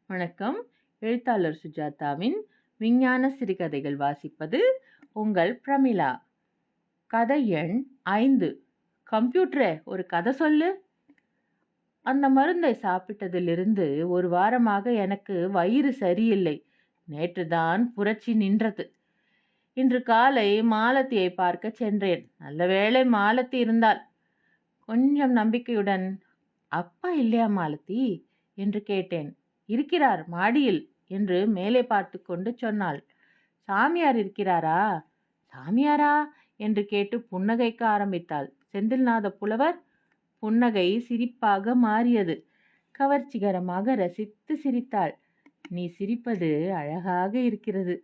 வணக்கம். எழுத்தாளர் சுஜாதாவின் விஞ்ஞான சிறுகதைகள் வாசிப்பது உங்கள் பிரமிளா. கதை எண் 5. கம்ப்யூட்டரே, ஒரு கதை சொல்லு. அந்த மருந்தை சாப்பிட்டதிலிருந்து ஒரு வாரமாக எனக்கு வயிறு சரியில்லை. நேற்றுதான் புரட்சி நின்றது. இன்று காலை மாலத்தியை பார்க்க சென்றேன். நல்லவேளை மாலத்தி இருந்தாள். கொஞ்சம் நம்பிக்கையுடன், அப்பா இல்லையா மாலத்தி என்று கேட்டேன். இருக்கிறார், மாடியில் என்று மேலே பார்த்து கொண்டு சொன்னாள். சாமியார் இருக்கிறாரா? சாமியாரா என்று கேட்டு புன்னகைக்க ஆரம்பித்தாள். செந்தில்நாத புலவர்? புன்னகை சிரிப்பாக மாறியது. கவர்ச்சிகரமாக ரசித்து சிரித்தாள். நீ சிரிப்பது அழகாக இருக்கிறது.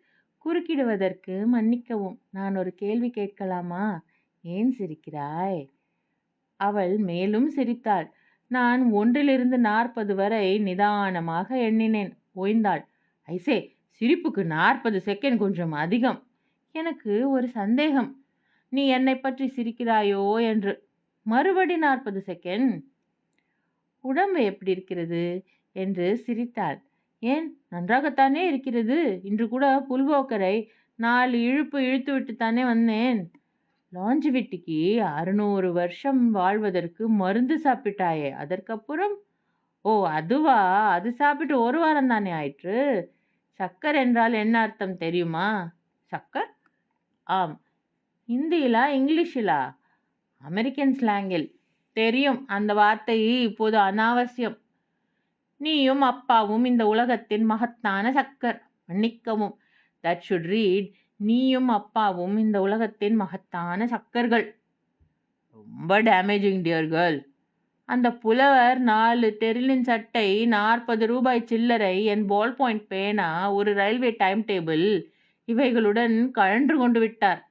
குறுக்கிடுவதற்கு மன்னிக்கவும். நான் ஒரு கேள்வி கேட்கலாமா? ஏன் சிரிக்கிறாய்? அவள் மேலும் சிரித்தாள். நான் 1 to 40 வரை நிதானமாக எண்ணினேன். ஓய்ந்தாள். ஐசே, சிரிப்புக்கு 40 செகண்ட் கொஞ்சம் அதிகம். எனக்கு ஒரு சந்தேகம். நீ என்னை பற்றி சிரிக்கிறாயோ என்று. மறுபடி 40 செகண்ட். உடம்பு எப்படி இருக்கிறது என்று சிரித்தாள். ஏன், நன்றாகத்தானே இருக்கிறது. இன்று கூட புல்வோக்கரை 4 இழுப்பு இழுத்து விட்டுத்தானே வந்தேன். லாஞ்சிவிட்டிக்கு 600 வருஷம் வாழ்வதற்கு மருந்து சாப்பிட்டாயே, அதற்கப்புறம்? ஓ, அதுவா? அது சாப்பிட்டு 1 வாரம் தானே ஆயிற்று. சக்கர் என்றால் என்ன அர்த்தம் தெரியுமா? சக்கர்? ஆம். ஹிந்தியிலா இங்கிலீஷிலா? அமெரிக்கன் ஸ்லாங்கில். தெரியும், அந்த வார்த்தை இப்போது அனாவசியம். நீயும் அப்பாவும் இந்த உலகத்தின் மகத்தான சக்கர். மன்னிக்கவும், தட் ஷுட் ரீட், நீயும் அப்பாவும் இந்த உலகத்தின் மகத்தான சக்கர்கள். ரொம்ப டேமேஜிங் டியர் கேர்ள். அந்த புலவர் 4 டெரிலின் சட்டை, 40 ரூபாய் சில்லறை, என் பால் பாயிண்ட் பேனா, ஒரு ரயில்வே டைம் டேபிள், இவைகளுடன் கழன்று கொண்டு விட்டார்.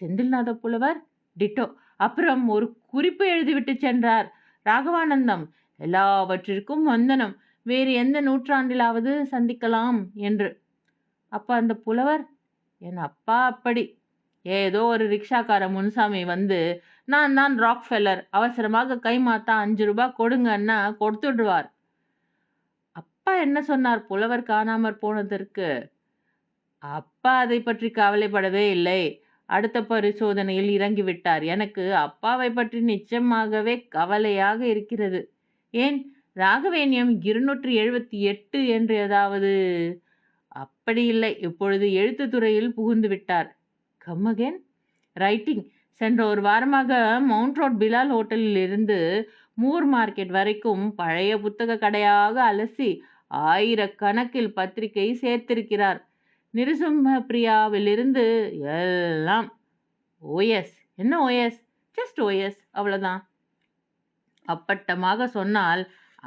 செந்தில்நாத புலவர்? டிட்டோ. அப்புறம் ஒரு குறிப்பு எழுதிவிட்டு சென்றார். ராகவானந்தம், எல்லாவற்றிற்கும் வந்தனம். வேறு எந்த நூற்றாண்டிலாவது சந்திக்கலாம் என்று. அப்ப அந்த புலவர்? என் அப்பா அப்படி. ஏதோ ஒரு ரிக்ஷாக்கார முன்சாமி வந்து, நான் தான் ராக் ஃபெல்லர், அவசரமாக கை மாத்தா 5 ரூபாய் கொடுங்கன்னா கொடுத்துடுவார். அப்பா என்ன சொன்னார் புலவர் காணாமற் போனதற்கு? அப்பா அதை பற்றி கவலைப்படவே இல்லை. அடுத்த பரிசோதனையில் இறங்கிவிட்டார். எனக்கு அப்பாவை பற்றி நிச்சயமாகவே கவலையாக இருக்கிறது. ஏன், ராகவேனியம் 278 என்று ஏதாவது? அப்படி இல்லை, இப்பொழுது எழுத்து துறையில் புகுந்து விட்டார். Come again? ரைட்டிங். சென்ற ஒரு வாரமாக மவுண்ட் ரோட் பிலால் ஹோட்டலில் இருந்து மூர் மார்க்கெட் வரைக்கும் பழைய புத்தக கடையாக அலசி 1000கணக்கில் பத்திரிகை சேர்த்திருக்கிறார். நிருசிம்ம பிரியாவிலிருந்து எல்லாம். ஓஎஸ். என்ன ஓஎஸ்? ஜஸ்ட் ஓஎஸ், அவ்வளோதான். அப்பட்டமாக சொன்னால்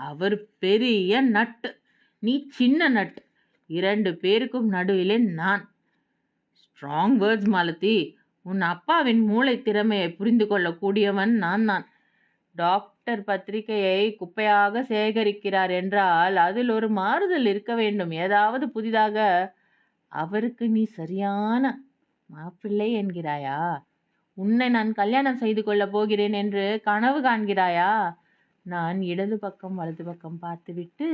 அவர் பெரிய நட்டு, நீ சின்ன நட்டு. 2 பேருக்கும் நடுவிலே நான். Strong words Malathi. உன் அப்பாவின் மூளை திறமையை புரிந்து கொள்ளக்கூடியவன் நான் தான். டாக்டர் பத்திரிகையை குப்பையாக சேகரிக்கிறார் என்றால் அதில் ஒரு மாறுதல் இருக்க வேண்டும், ஏதாவது புதிதாக. அவருக்கு நீ சரியான மாப்பிள்ளை என்கிறாயா? உன்னை நான் கல்யாணம் செய்து கொள்ளப் போகிறேன் என்று கனவு காண்கிறாயா? நான் இடது பக்கம் வலது பக்கம் பார்த்துவிட்டு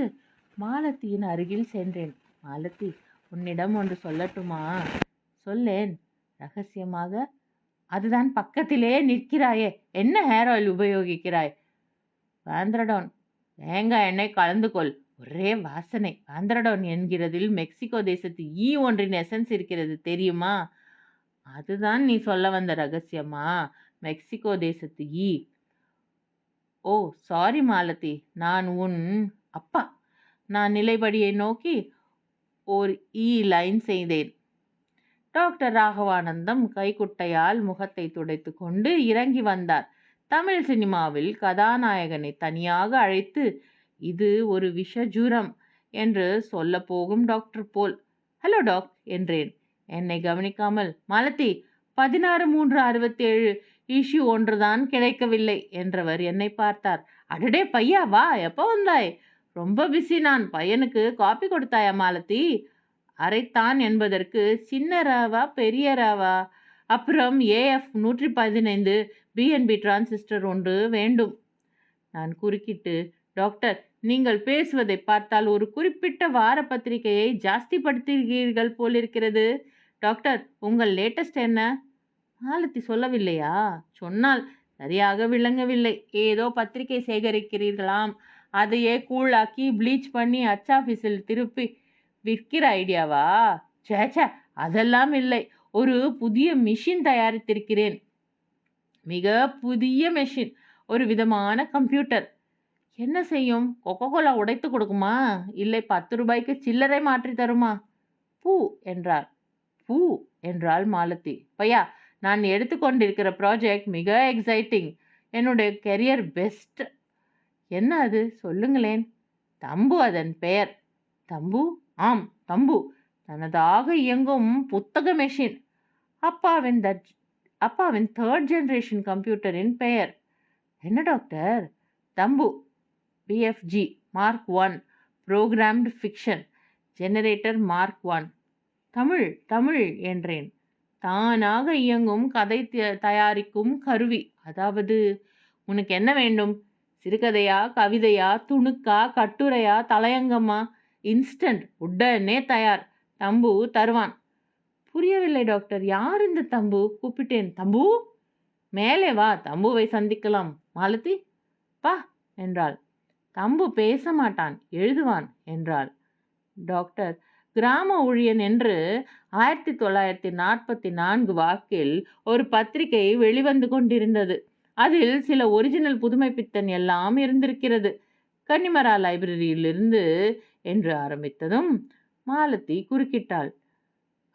மாலத்தியின் அருகில் சென்றேன். மாலத்தி, உன்னிடம் ஒன்று சொல்லட்டுமா? சொல்லேன். ரகசியமாக. அதுதான் பக்கத்திலே நிற்கிறாயே, என்ன ஹேர் ஆயில் உபயோகிக்கிறாய்? வாந்திரடோன். தேங்காய் எண்ணெய் கலந்து கொள். ஒரே வாசனை. வாந்திரடோன் என்கிறதில் மெக்சிகோ தேசத்து ஒன்றின் எசன்ஸ் இருக்கிறது, தெரியுமா? அதுதான் நீ சொல்ல வந்த ரகசியமா? மெக்சிகோ தேசத்து ஓ சாரி மாலதி, நான் உன் அப்பா. நான் நிலைப்படியை நோக்கி ஓர் லைன் செய்தேன். டாக்டர் ராகவானந்தம் கைக்குட்டையால் முகத்தை துடைத்து கொண்டு இறங்கி வந்தார். தமிழ் சினிமாவில் கதாநாயகனை தனியாக அழைத்து, இது ஒரு விஷஜூரம் என்று சொல்ல போகும் டாக்டர் போல். ஹலோ டாக் என்றேன். என்னை கவனிக்காமல், மாலதி, 16/3/67 இஷ்யூ 1 தான் கிடைக்கவில்லை என்றவர் என்னை பார்த்தார். அடடே பையா, வா, எப்போ வந்தாய்? ரொம்ப பிஸி நான். பையனுக்கு காப்பி கொடுத்தாயா மாலதி? அரைத்தான் என்பதற்கு சின்ன ராவா பெரிய ராவா? அப்புறம் AF 115 BNB டிரான்சிஸ்டர் 1 வேண்டும். நான் குறுக்கிட்டு, டாக்டர், நீங்கள் பேசுவதை பார்த்தால் ஒரு குறிப்பிட்ட வார பத்திரிகையை ஜாஸ்தி படுத்துகிறீர்கள் போலிருக்கிறது. டாக்டர், உங்கள் லேட்டஸ்ட் என்ன? மாலதி சொல்லவில்லையா? சொன்னால் சரியாக விளங்கவில்லை. ஏதோ பத்திரிகை சேகரிக்கிறீர்களாம், அதையே கூழாக்கி ப்ளீச் பண்ணி அச்சாஃபீஸில் திருப்பி விற்கிற ஐடியாவா? சேச்சே, அதெல்லாம் இல்லை. ஒரு புதிய மிஷின் தயாரித்திருக்கிறேன். மிக புதிய மெஷின், ஒரு விதமான கம்ப்யூட்டர். என்ன செய்யும்? கொக்கோகோலா உடைத்து கொடுக்குமா, இல்லை 10 ரூபாய்க்கு சில்லறை மாற்றி தருமா? பூ என்றார். பூ என்றாள் மாலதி. பையா, நான் எடுத்துக்கொண்டிருக்கிற ப்ராஜெக்ட் மிக எக்ஸைட்டிங். என்னுடைய கெரியர் பெஸ்ட். என்ன அது, சொல்லுங்களேன். தம்பு அதன் பெயர். தம்பு? ஆம், தம்பு. தனதாக இயங்கும் புத்தக மெஷின். அப்பாவின் 3rd ஜெனரேஷன் கம்ப்யூட்டரின் பெயர். என்ன டாக்டர்? தம்பு, PFG mark 1, programmed fiction generator mark 1. Tamil Tamil என்றேன். தானாக இயங்கும் கதை தயாரிக்கும் கருவி. அதாவது உனக்கு என்ன வேண்டும்? சிறுகதையா, கவிதையா, துணுக்கா, கட்டுரையா, தலையங்கமா? இன்ஸ்டன்ட், உடனே தயார். தம்பு தருவான். புரியவில்லை டாக்டர். யார் இந்த தம்பு? கூப்பிட்டேன். தம்பு, மேலே வா, தம்புவை சந்திக்கலாம். மாலதி, பா என்றாள். தம்பு பேச மாட்டான், எழுதுவான் என்றாள். டாக்டர், கிராம ஊழியன் என்று 1944 வாக்கில் ஒரு பத்திரிகை வெளிவந்து கொண்டிருந்தது. அதில் சில ஒரிஜினல் புதுமை பித்தன் எல்லாம் இருந்திருக்கிறது. கன்னிமரா லைப்ரரியிலிருந்து என்று ஆரம்பித்ததும் மாலதி குறுக்கிட்டாள்.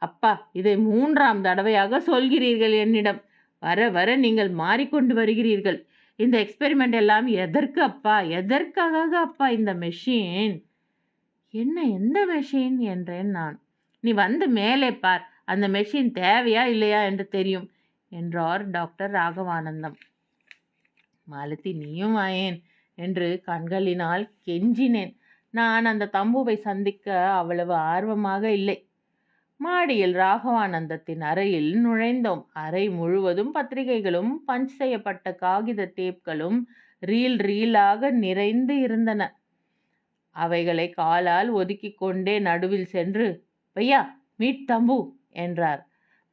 அப்பா, இதை 3ஆம் தடவையாக சொல்கிறீர்கள் என்னிடம். வர வர நீங்கள் மாறிக்கொண்டு வருகிறீர்கள். இந்த எக்ஸ்பெரிமெண்ட் எல்லாம் எதற்கு அப்பா? எதற்காக அப்பா இந்த மெஷின்? என்ன, எந்த மெஷின் என்றேன் நான். நீ வந்து மேலே பார், அந்த மெஷின் தேவையா இல்லையா என்று தெரியும் என்றார் டாக்டர் ராகவானந்தம். மாலதி, நீயும் வாயேன் என்று கண்களினால் கெஞ்சினேன். நான் அந்த தம்புவை சந்திக்க அவ்வளவு ஆர்வமாக இல்லை. மாடியில் ராகவானந்தத்தின் அறையில் நுழைந்தோம். அறை முழுவதும் பத்திரிகைகளும் பஞ்ச் செய்யப்பட்ட காகித டேப்களும் ரீலாக நிறைந்து இருந்தன. அவைகளை காலால் ஒதுக்கி கொண்டே நடுவில் சென்று, பையா, மீட் தம்பு என்றார்.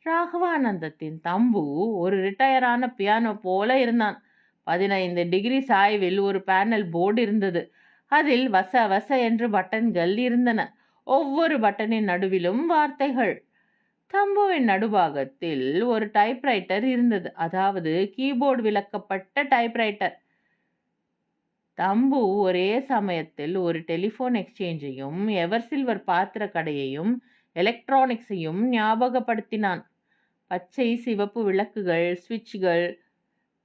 ராகவானந்தத்தின் தம்பு ஒரு ரிட்டையரான பியானோ போல இருந்தான். 15 டிகிரி சாய்வில் ஒரு பேனல் போர்டு இருந்தது. அதில் வச வச என்று பட்டன்கள் இருந்தன. ஒவ்வொரு பட்டனின் நடுவிலும் வார்த்தைகள். தம்புவின் நடுபாகத்தில் ஒரு டைப்ரைட்டர் இருந்தது, அதாவது கீபோர்டு விளக்கப்பட்ட டைப்ரைட்டர். தம்பு ஒரே சமயத்தில் ஒரு டெலிஃபோன் எக்ஸ்சேஞ்சையும் எவர்சில்வர் பாத்திர கடையையும் எலக்ட்ரானிக்ஸையும் ஞாபகப்படுத்தினான். பச்சை சிவப்பு விளக்குகள், சுவிட்சுகள்,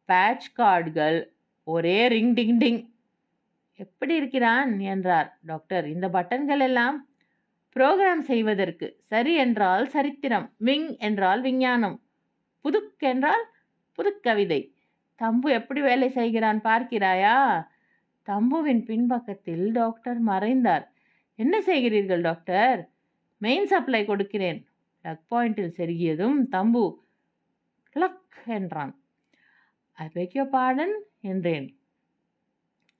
பேட்ச் கார்டுகள், ஒரே ரிங் டிங் டிங். எப்படி இருக்கிறான் என்றார் டாக்டர். இந்த பட்டன்கள் எல்லாம் புரோகிராம் செய்வதற்கு. சரி என்றால் சரித்திரம், விங் என்றால் விஞ்ஞானம், புதுக் என்றால் புதுக்கவிதை. தம்பு எப்படி வேலை செய்கிறான் பார்க்கிறாயா? தம்புவின் பின்பக்கத்தில் டாக்டர் மறைந்தார். என்ன செய்கிறீர்கள் டாக்டர்? மெயின் சப்ளை கொடுக்கிறேன். பிளக் பாயிண்டில் செருகியதும் தம்பு கிளக் என்றான். ஐ பெக் யுவர் பார்டன் என்றேன்.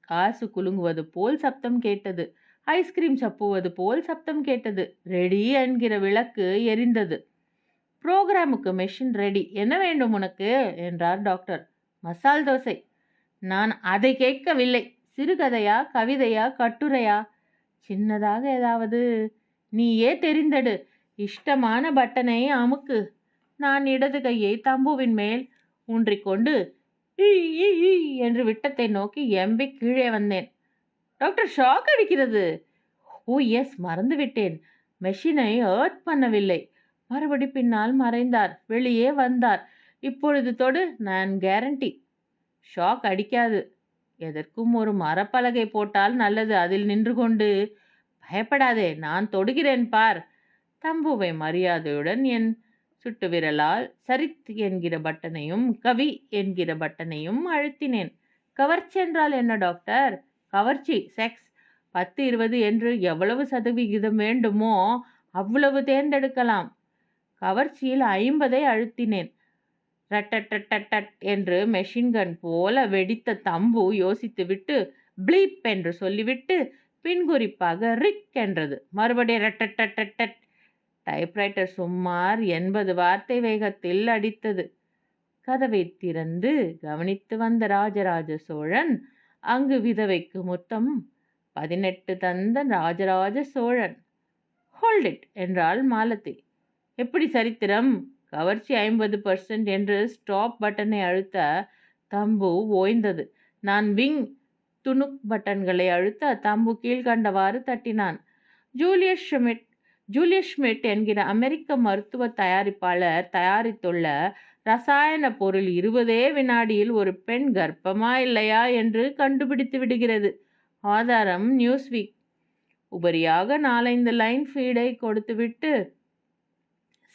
காசு குலுங்குவது போல் சப்தம் கேட்டது. ஐஸ்கிரீம் சப்புவது போல் சப்தம் கேட்டது. ரெடி என்கிற விளக்கு எரிந்தது. புரோகிராமுக்கு மெஷின் ரெடி. என்ன வேண்டும் உனக்கு என்றார் டாக்டர். மசால் தோசை. நான் அதை கேட்கவில்லை. சிறுகதையா, கவிதையா, கட்டுரையா? சின்னதாக ஏதாவது. நீயே தெரிந்தெடு. இஷ்டமான பட்டனை அமுக்கு. நான் இடது கையை தம்புவின் மேல் ஊன்றிக்கொண்டு என்று விட்டத்தை நோக்கி எம்பி கீழே வந்தேன். டாக்டர், ஷாக் அடிக்கிறது. ஓ எஸ், மறந்துவிட்டேன். மெஷினை ஏர்த் பண்ணவில்லை. மறுபடி பின்னால் மறைந்தார். வெளியே வந்தார். இப்பொழுது தொடு, நான் கேரண்டி. ஷாக் அடிக்காது. எதற்கும் ஒரு மரப்பலகை போட்டால் நல்லது. அதில் நின்று கொண்டு, பயப்படாதே, நான் தொடுகிறேன் பார். தம்புவை மரியாதையுடன் என் சுட்டு விரலால் சரித் என்கிற பட்டனையும் கவி என்கிற பட்டனையும் அழுத்தினேன். கவர்ச்சி என்றால் என்ன டாக்டர்? கவர்ச்சி, செக்ஸ். 10, 20 என்று எவ்வளவு சதவிகிதம் வேண்டுமோ அவ்வளவு தேர்ந்தெடுக்கலாம். கவர்ச்சியில் 50ஐ அழுத்தினேன். ரட்டட் என்று மெஷின்கன் போல வெடித்த தம்பு யோசித்துவிட்டு ப்ளீப் என்று சொல்லிவிட்டு பின்குறிப்பாக ரிக் என்றது. மறுபடியும் ரட்டட். டைப்ரைட்டர் சுமார் 80 வார்த்தை வேகத்தில் அடித்தது. கதவை திறந்து கவனித்து வந்த ராஜராஜ சோழன் அங்கு விதவைக்கு மொத்தம் 18 தந்த ராஜராஜ சோழன். ஹோல்ட் இட் என்றாள் மாலதி. எப்படி சரித்திரம்? கவர்ச்சி 50% என்று ஸ்டாப் பட்டனை அழுத்த தம்பு ஓய்ந்தது. நான் விங் துணுக் பட்டன்களை அழுத்த தம்பு கீழ்கண்டவாறு தட்டினான். ஜூலியஸ் ஷ்மிட் என்கிற அமெரிக்க மருத்துவ தயாரிப்பாளர் தயாரித்துள்ள ரசாயன பொருள் 20 வினாடியில் ஒரு பெண் கர்ப்பமா இல்லையா என்று கண்டுபிடித்து விடுகிறது. ஆதாரம் நியூஸ்வீக். உபரியாக 4-5 லைன் ஃபீடை கொடுத்துவிட்டு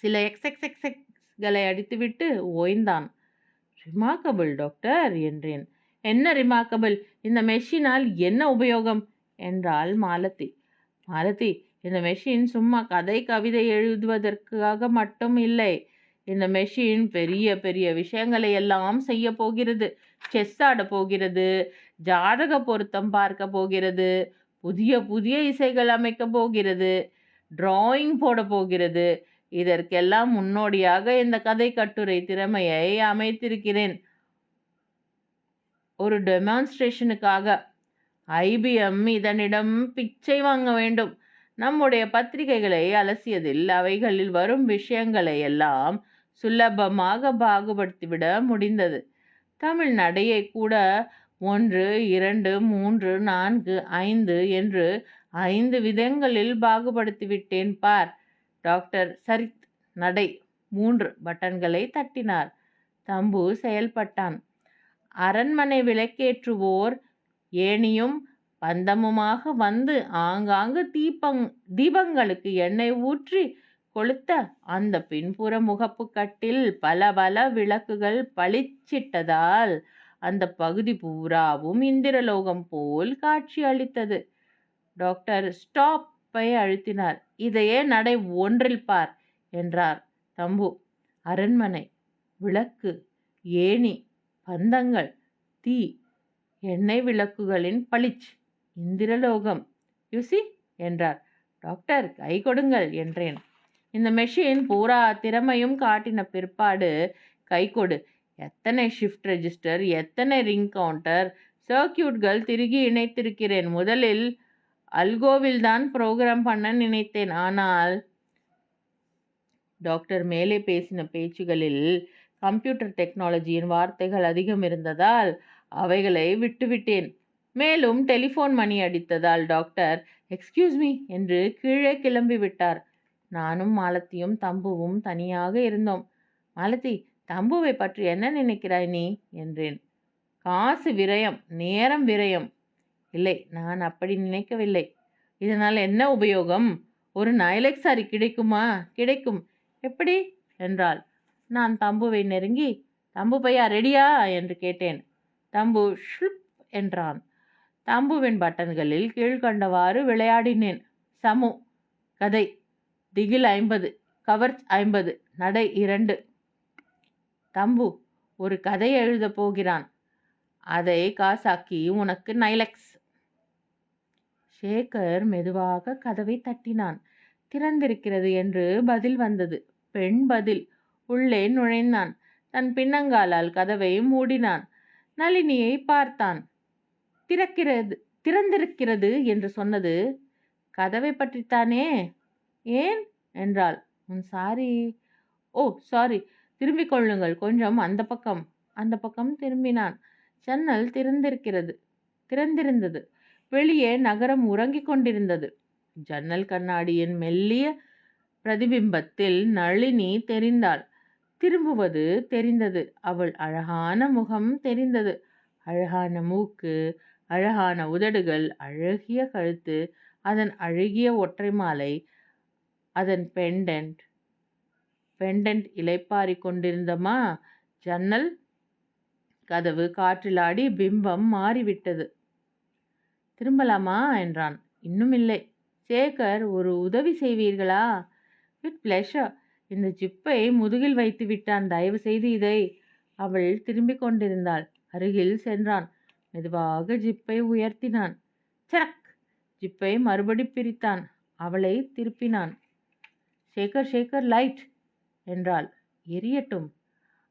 சில எக்ஸ்களை அடித்துவிட்டு ஓய்ந்தான். ரிமார்க்கபிள் டாக்டர் என்றேன். என்ன ரிமார்க்கபிள்? இந்த மெஷினால் என்ன உபயோகம் என்றாள் மாலதி. இந்த மெஷின் சும்மா கதை கவிதை எழுதுவதற்காக மட்டும் இல்லை. இந்த மெஷின் பெரிய பெரிய விஷயங்களை எல்லாம் செய்ய போகிறது. செஸ் ஆட போகிறது, ஜாதக பொருத்தம் பார்க்க போகிறது, புதிய புதிய இசைகள் அமைக்க போகிறது, டிராயிங் போட போகிறது. இதற்கெல்லாம் முன்னோடியாக இந்த கதை கட்டுரை திறமையை அமைத்திருக்கிறேன். ஒரு டெமான்ஸ்ட்ரேஷனுக்காக. IBM இதனிடம் பிச்சை வாங்க வேண்டும். நம்முடைய பத்திரிகைகளை அலசியதில் அவைகளில் வரும் விஷயங்களை எல்லாம் சுலபமாக பாகுபடுத்திவிட முடிந்தது. தமிழ் நடையை கூட 1, 2, 3, 4, 5 என்று 5 விதங்களில் பாகுபடுத்திவிட்டேன் பார். டாக்டர் சரித் நடை 3 பட்டன்களை தட்டினார். தம்பு செயல்பட்டான். அரண்மனை விளக்கேற்றுவோர் ஏணியும் பந்தமுமாக வந்து ஆங்காங்கு தீபங்களுக்கு எண்ணெய் ஊற்றி கொளுத்த அந்த பின்புற முகப்பு கட்டில் பல பல விளக்குகள் பளிச்சிட்டதால் அந்த பகுதி பூராவும் இந்திரலோகம் போல் காட்சி அளித்தது. டாக்டர் ஸ்டாப்பை அழுத்தினார். இதையே நடை 1 பார் என்றார் தம்பு. அரண்மனை, விளக்கு, ஏணி, பந்தங்கள், தீ, எண்ணெய் விளக்குகளின் பளிச், இந்திரலோகம், யுசி என்றார். டாக்டர் கை கொடுங்கள் என்றேன். இந்த மெஷின் பூரா திறமையும் காட்டின பிற்பாடு கை கொடு. எத்தனை ஷிஃப்ட் ரெஜிஸ்டர், எத்தனை ரிங் கவுண்டர், சர்க்கியூட்கள் திருகி இணைத்திருக்கிறேன். முதலில் அல்கோவில் தான் ப்ரோக்ராம் பண்ண நினைத்தேன். ஆனால் டாக்டர் மேலே பேசின பேச்சுகளில் கம்ப்யூட்டர் டெக்னாலஜியின் வார்த்தைகள் அதிகம் இருந்ததால் அவைகளை விட்டுவிட்டேன். மேலும் டெலிஃபோன் மணி அடித்ததால் டாக்டர் எக்ஸ்கியூஸ் மீ என்று கீழே கிளம்பி விட்டார். நானும் மாலத்தியும் தம்புவும் தனியாக இருந்தோம். மாலதி, தம்புவை பற்றி என்ன நினைக்கிறாய் நீ என்றேன். காசு விரயம், நேரம் விரயம். இல்லை, நான் அப்படி நினைக்கவில்லை. இதனால் என்ன உபயோகம்? ஒரு நைலெக்சாரி கிடைக்குமா? கிடைக்கும். எப்படி என்றாள். நான் தம்புவை நெருங்கி, தம்பு பையா ரெடியா என்று கேட்டேன். தம்பு ஷ்லுப் என்றான். தம்புவின் பட்டன்களில் கீழ்கண்டவாறு விளையாடினேன். சமு கதை, திகில் 50, கவர்ச் 50, நடை 2. தம்பு ஒரு கதை எழுத போகிறான். அதை காசாக்கி உனக்கு நைலெக்ஸ். சேகர் மெதுவாக கதவை தட்டினான். திறந்திருக்கிறது என்று பதில் வந்தது. பெண் பதில். உள்ளே நுழைந்தான். தன் பின்னங்காலால் கதவை மூடினான். நளினியை பார்த்தான். திறந்திருக்கிறது என்று சொன்னது கதவை பற்றித்தானே? ஏன் என்றாள். சாரி. ஓ சாரி, திரும்பிக் கொள்ளுங்கள். கொஞ்சம் அந்த பக்கம் திரும்பினான். ஜன்னல் திறந்திருந்தது. வெளியே நகரம் உறங்கிக் கொண்டிருந்தது. ஜன்னல் கண்ணாடியின் மெல்லிய பிரதிபிம்பத்தில் நளினி தெரிந்தாள். திரும்புவது தெரிந்தது. அவள் அழகான முகம் தெரிந்தது. அழகான மூக்கு, அழகான உதடுகள், அழகிய கழுத்து, அதன் அழகிய ஒற்றை மாலை, அதன் பெண்டன்ட் இளைப்பாரி கொண்டிருந்தமா. ஜன்னல் கதவு காற்றிலாடி பிம்பம் மாறிவிட்டது. திரும்பலாமா என்றான். இன்னும் இல்லை. சேகர், ஒரு உதவி செய்வீர்களா? With pleasure. இந்த ஜிப்பை முதுகில் வைத்து விட்டான். தயவு செய்து இதை. அவள் திரும்பிக் கொண்டிருந்தாள். அருகில் சென்றான். மெதுவாக ஜிப்பை உயர்த்தினான். சரக்! ஜிப்பை மறுபடி பிரித்தான். அவளை திருப்பினான். சேகர், சேகர், லைட் என்றாள். எரியட்டும்.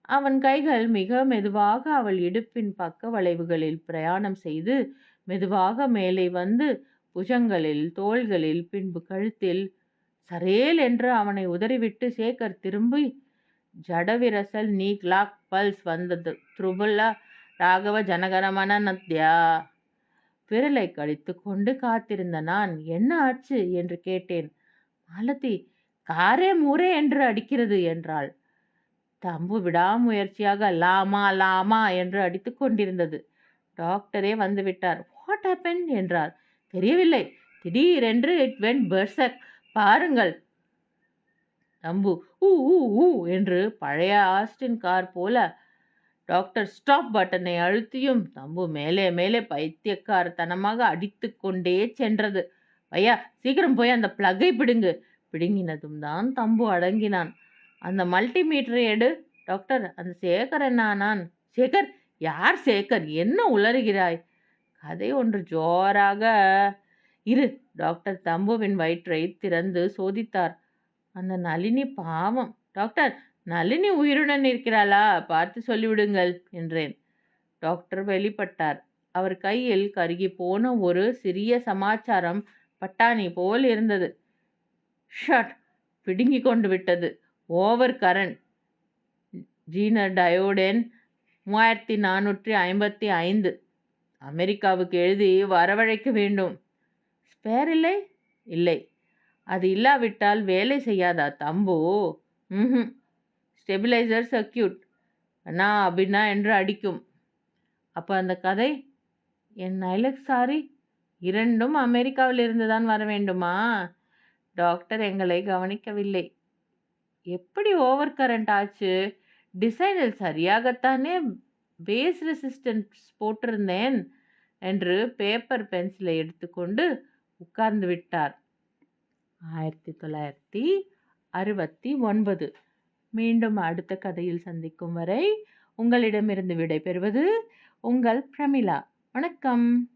அவன் கைகள் மிக மெதுவாக அவள் இடுப்பின் பக்க வளைவுகளில் பிரயாணம் செய்து மெதுவாக மேலே வந்து புஜங்களில், தோள்களில், பின்பு கழுத்தில் சரேல் என்று அவனை உதறிவிட்டு சேகர் திரும்பி ஜடவிரசல் நீ கிளாக் பல்ஸ் வந்தது த்ருபுல்லா ராகவ ஜனகரமன நத்யா. விரலை கடித்து கொண்டு காத்திருந்த நான், என்ன ஆச்சு என்று கேட்டேன். மாலதி, காரே மூரே என்று அடிக்கிறது என்றாள். தம்பு விடாமுயற்சியாக லாமா லாமா என்று அடித்து கொண்டிருந்தது. டாக்டரே வந்துவிட்டார். வாட் ஹேப்பன் என்றார். தெரியவில்லை, திடீரென்று இட் வென்ட் பெர்சக். பாருங்கள். தம்பு ஊ ஊ ஊ என்று பழைய ஆஸ்டின் கார் போல டாக்டர் ஸ்டாப் பட்டனை அழுத்தியும் தம்பு மேலே மேலே பைத்தியக்காரத்தனமாக அடித்து கொண்டே சென்றது. ஐயா, சீக்கிரம் போய் அந்த பிளக்கை பிடுங்கு. பிடுங்கினதும் தான் தம்பு அடங்கினான். அந்த மல்டிமீட்டரை எடு. டாக்டர், அந்த சேகர் என்னானான்? சேகர்? யார் சேகர்? என்ன உளறுகிறாய்? கதை ஒன்று ஜோராக இரு. டாக்டர் தம்புவின் வயிற்றை திறந்து சோதித்தார். அந்த நளினி பாவம். டாக்டர், நளினி உயிருடன் இருக்கிறாளா? பார்த்து சொல்லிவிடுங்கள் என்றேன். டாக்டர் வெளிப்பட்டார். அவர் கையில் கருகி போன ஒரு சிறிய சமாச்சாரம் பட்டாணி போல் இருந்தது. ஷட்! பிடுங்கி கொண்டு விட்டது. Over current. ஜீனர் டயோடென் 3455. அமெரிக்காவுக்கு எழுதி வரவழைக்க வேண்டும். ஸ்பேர் இல்லை? இல்லை. அது இல்லாவிட்டால் வேலை செய்யாதா தம்பு? ஸ்டெபிலைசர் சர்க்கியூட் அண்ணா அபினா என்று அடிக்கும். அப்போ அந்த கதை? என் நைலக் சாரி, இரண்டும் அமெரிக்காவில் இருந்துதான் வர வேண்டுமா? டாக்டர் எங்களை கவனிக்கவில்லை. எப்படி ஓவர் கரண்ட் ஆச்சு? டிசைனில் சரியாகத்தானே பேஸ் ரெசிஸ்டன்ஸ் போட்டிருந்தேன் என்று பேப்பர் பென்சிலை எடுத்துக்கொண்டு உட்கார்ந்து விட்டார். 1969. மீண்டும் அடுத்த கதையில் சந்திக்கும் வரை உங்களிடமிருந்து விடை பெறுவது உங்கள் பிரமிளா. வணக்கம்.